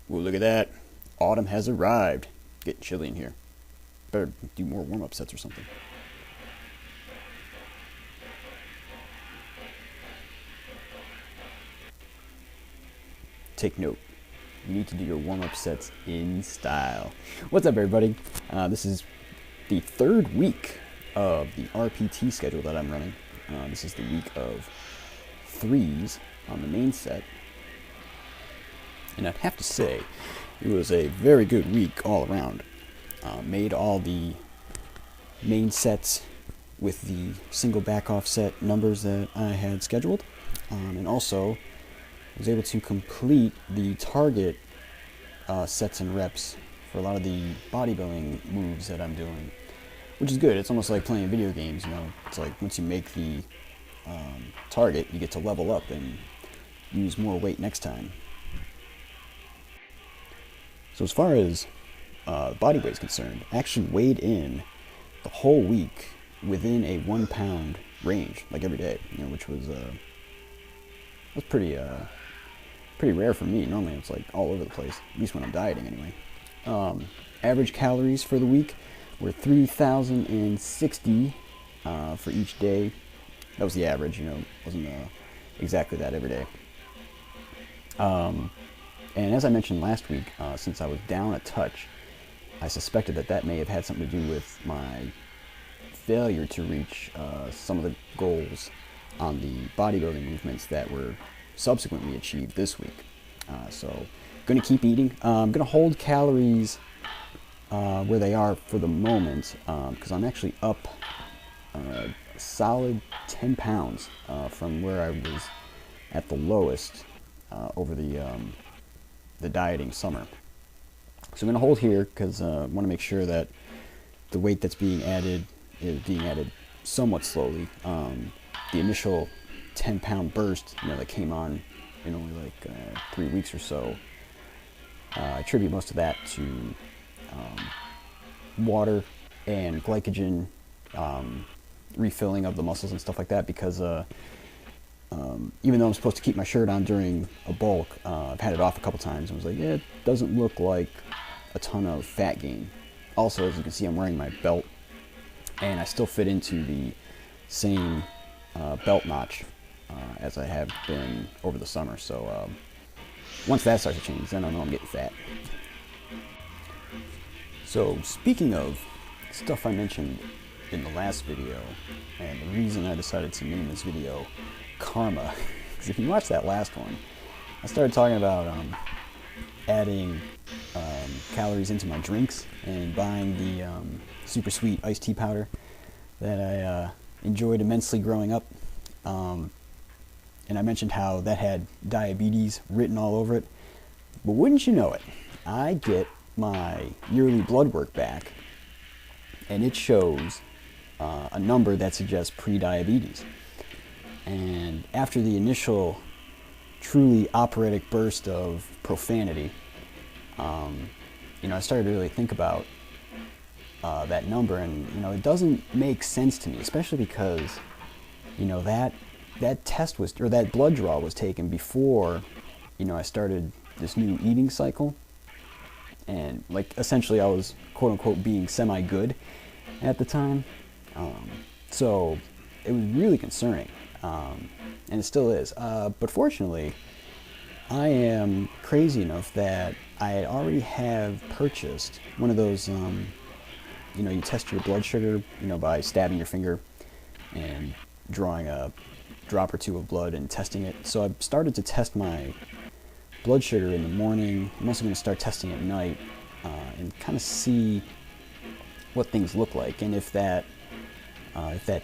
Well, look at that. Autumn has arrived. Getting chilly in here. Better do more warm-up sets or something. Take note. You need to do your warm-up sets in style. What's up, everybody? This is the third week of the RPT schedule that I'm running. This is the week of threes on the main set. And I'd have to say, it was a very good week all around. Made all the main sets with the single back offset numbers that I had scheduled. And also was able to complete the target sets and reps for a lot of the bodybuilding moves that I'm doing, which is good. It's almost like playing video games, you know. It's like once you make the target, you get to level up and use more weight next time. So as far as body weight is concerned, I actually weighed in the whole week within a 1 pound range, like every day, you know, which was pretty rare for me. Normally it's like all over the place, at least when I'm dieting anyway. Average calories for the week were 3,060 for each day. That was the average, you know, wasn't exactly that every day. And as I mentioned last week, since I was down a touch, I suspected that may have had something to do with my failure to reach some of the goals on the bodybuilding movements that were subsequently achieved this week. So going to keep eating. I'm going to hold calories where they are for the moment, because I'm actually up a solid 10 pounds from where I was at the lowest over the dieting summer. So I'm going to hold here because I want to make sure that the weight that's being added is being added somewhat slowly. The initial 10-pound burst, you know, that came on in only like 3 weeks or so, I attribute most of that to water and glycogen refilling of the muscles and stuff like that, because even though I'm supposed to keep my shirt on during a bulk, I've had it off a couple times and was like, yeah, it doesn't look like a ton of fat gain. Also, as you can see, I'm wearing my belt, and I still fit into the same belt notch as I have been over the summer. So once that starts to change, then I know I'm getting fat. So speaking of stuff I mentioned in the last video, and the reason I decided to name this video Karma, because if you watch that last one, I started talking about adding calories into my drinks and buying the super sweet iced tea powder that I enjoyed immensely growing up. And I mentioned how that had diabetes written all over it. But wouldn't you know it, I get my yearly blood work back, and it shows a number that suggests pre-diabetes. And after the initial truly operatic burst of profanity, you know, I started to really think about that number, and you know, it doesn't make sense to me, especially because, you know, that test was, or that blood draw was taken before, you know, I started this new eating cycle, and like essentially I was quote unquote being semi-good at the time, so it was really concerning, and it still is. But fortunately, I am crazy enough that I already have purchased one of those, you know, you test your blood sugar, you know, by stabbing your finger and drawing a drop or two of blood and testing it. So I've started to test my blood sugar in the morning. I'm also going to start testing at night and kind of see what things look like, and if that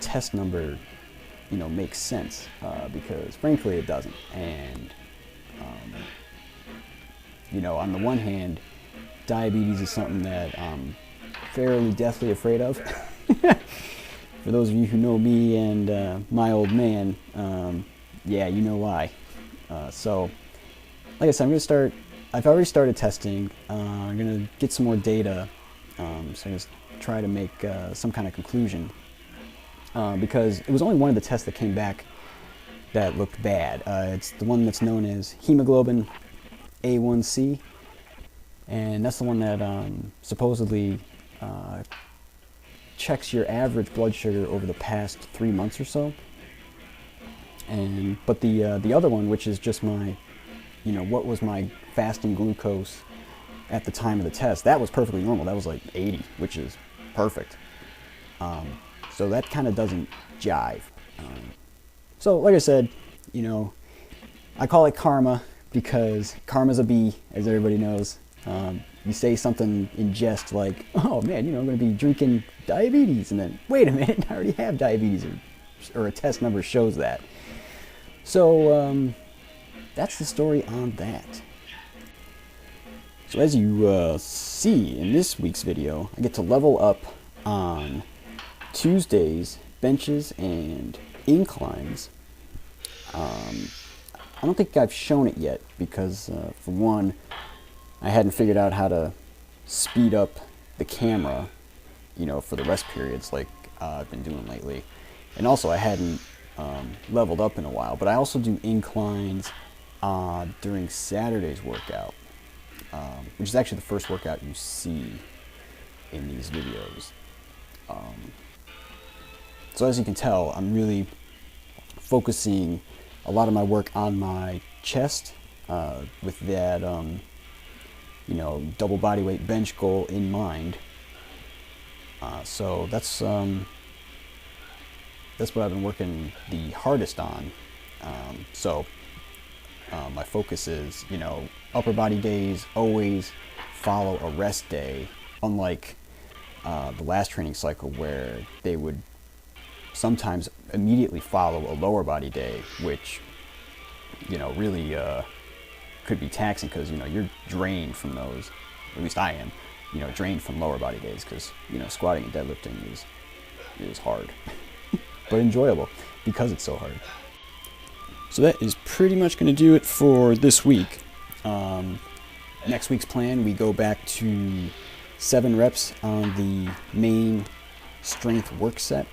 test number, you know, makes sense, because frankly it doesn't. And you know, on the one hand, diabetes is something that I'm fairly deathly afraid of. For those of you who know me and my old man, yeah, you know why. So, like I said, I've already started testing. I'm going to get some more data, so I'm going to try to make some kind of conclusion. Because it was only one of the tests that came back that looked bad. It's the one that's known as hemoglobin A1C. and that's the one that supposedly checks your average blood sugar over the past 3 months or so. But the other one, which is just my, what was my fasting glucose at the time of the test, that was perfectly normal. That was like 80, which is perfect. So that kind of doesn't jive. So like I said, I call it karma because karma's a bee, as everybody knows. You say something in jest like, oh man, I'm going to be drinking diabetes, and then, wait a minute, I already have diabetes, or a test number shows that. So that's the story on that. So as you see in this week's video, I get to level up on Tuesdays, benches, and inclines. I don't think I've shown it yet because, for one, I hadn't figured out how to speed up the camera, for the rest periods like I've been doing lately. And also I hadn't leveled up in a while, but I also do inclines during Saturday's workout, which is actually the first workout you see in these videos. So as you can tell, I'm really focusing a lot of my work on my chest with that double body weight bench goal in mind. So that's what I've been working the hardest on. My focus is, upper body days always follow a rest day, unlike the last training cycle where they would sometimes immediately follow a lower body day, which, really could be taxing because, you're drained from those. At least I am, drained from lower body days because, squatting and deadlifting is hard, but enjoyable because it's so hard. So that is pretty much going to do it for this week. Next week's plan, we go back to 7 reps on the main strength work set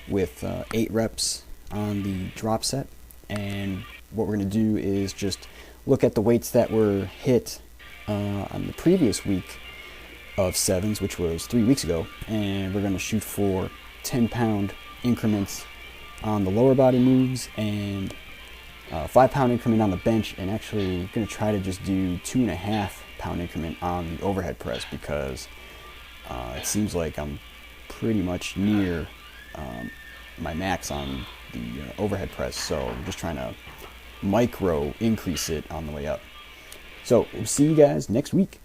with 8 reps on the drop set. And what we're going to do is just look at the weights that were hit on the previous week of 7s, which was 3 weeks ago, and we're going to shoot for 10-pound increments on the lower body moves and 5-pound increment on the bench, and actually going to try to just do 2.5-pound increment on the overhead press because it seems like I'm pretty much near my max on the overhead press, so I'm just trying to micro increase it on the way up. So we'll see you guys next week.